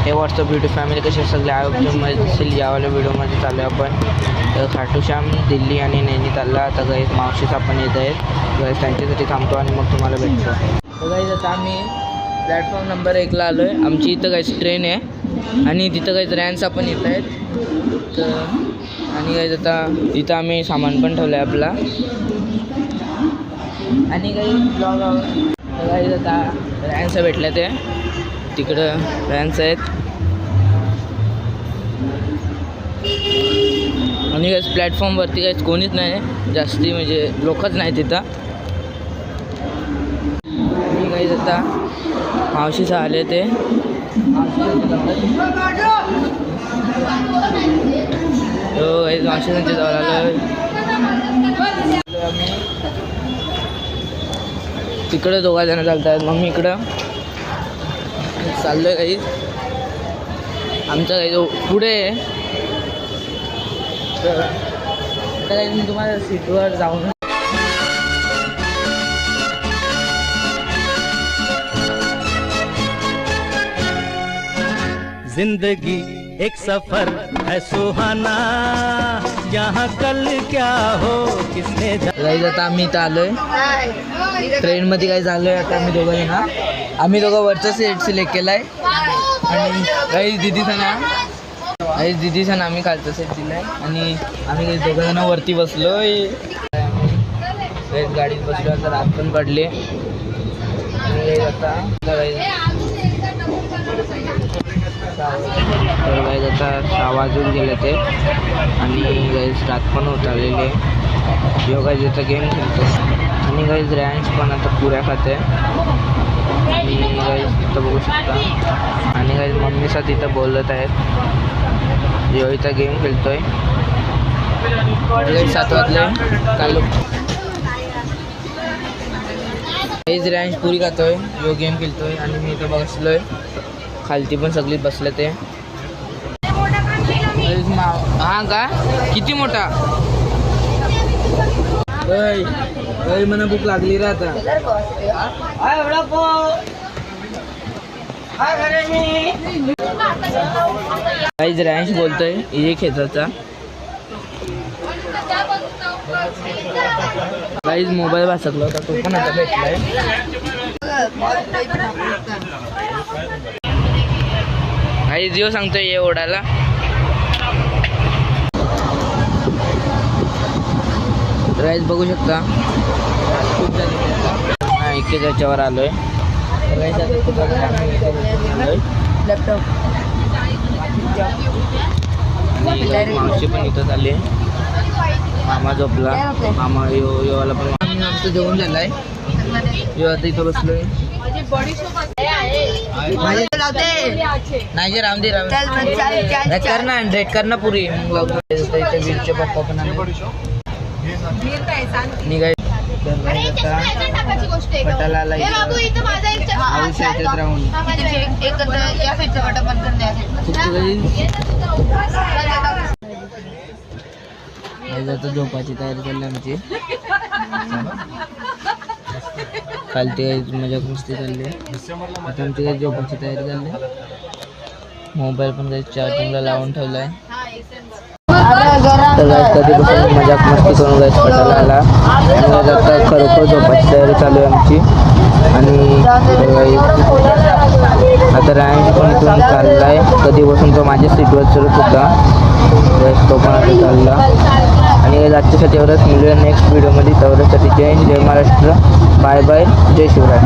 हे WhatsApp YouTube family कसे सगळे आयोजनमध्ये दिसेल यावाल्या व्हिडिओमध्ये चालू आहे आपण. तर खाटूश्याम, दिल्ली आणि नैनितालला आता गाईज मावशीच आपण येत आहेत. गाईज त्यांच्यासाठी थांबतो आणि मग तुम्हाला भेटतो. तर गाईज आता आम्ही प्लॅटफॉर्म नंबर 1ला आलो आहे. आमची इथं गाईज ट्रेन आहे आणि तिथं गाईज रॅन्स आपण येत आहेत. तर आणि गाईज आता इथं आम्ही सामान पण ठेवलं आहे आपला आणि गाईज आता रॅन्स भेटल्या ते तिकडं रॅन्स आहेत आणि गाईज प्लॅटफॉर्मवरती गाईज कोणीच नाही जास्ती, म्हणजे लोकच नाही तिथं. आणि गाईज आता मावशीचं आले ते गाईज मावशीचं जवळ आलं. आम्ही तिकडं 2 जण चालत आहेत, मग मी इकडं चाललो आहे. गाईज आमचा गाईज पुढे आहे. तर आता मी तुम्हाला सीटवर जाऊन जिंदगी एक सफर है सुहाना, यहाँ कल क्या हो किसने गाईज आता आम्ही इथं आलोय ट्रेनमध्ये. काय झालं आहे आता आम्ही दोघं वरचा सीट सिलेक्ट केला आहे आणि गाईज दिदीचा आम्ही खालचा सीट दिला आहे आणि आम्ही 2 जण वरती बसलोय. गाडीत बसलो तर रात पण पडले आणि आता गाईज आता 6 वाजून गेले ते आणि गाईज रात पण होत आलेले. यो गाईज इथं गेम खेळतो आणि गाईज रॅन्स पण आता पुऱ्या खाते आणि गाईज तिथं बघू शकता. आणि गाईज मम्मीचा तिथं बोलत आहेत. यो इथं गेम खेळतोय. गाईज 7 वाजले चालू. गाईज रॅन्स पुरी खातोय, यो गेम खेळतोय आणि मी इथं बसलोय. खालती पण सगळी बसले ते. हा का किती मोठा मला भूक लागली रे आता. गाईज रॅन्स बोलतोय ये खेचाचा. गाईज मोबाईल वाचकला होता तो पण आता भेटलाय. गाईज जिओ सांगतोय ये ओढायला. गाईज बघू शकता इतके त्याच्यावर आलोय. लॅपटॉप मावशी पण इथं आले. मामा झोपला. मामा योवाला पण आमचं जेवण झालंय. यो आता इथं बसलोय. नाही राम दे कर ना रेड कर ना पुरी. इथे वीरचे पप्पा पण आले. निघाय पटाला आला राहून आता झोपाची तयारी चालली आमची. खालती मजा मस्ती चालली. आता आमची काही झोपाची तयारी चालली. मोबाईल पण काही चार्जिंगला लावून ठेवला आहे. तर कधीपासून मजाक मस्ती करून गाईज पटायला आला आणि आता खरोखर झोपाची तयारी चालू आहे आमची. आणि आता रॅन्स पण इथून चालला आहे. कधीपासून तो माझ्या सीटवर चढत होता तो पण आता चालला. आणि आजच्यासाठी एवढंच. मिळूया नेक्स्ट व्हिडिओमध्ये. तेवढ्यासाठी जय हिंद, जय महाराष्ट्र, बाय बाय, जय शिवराय.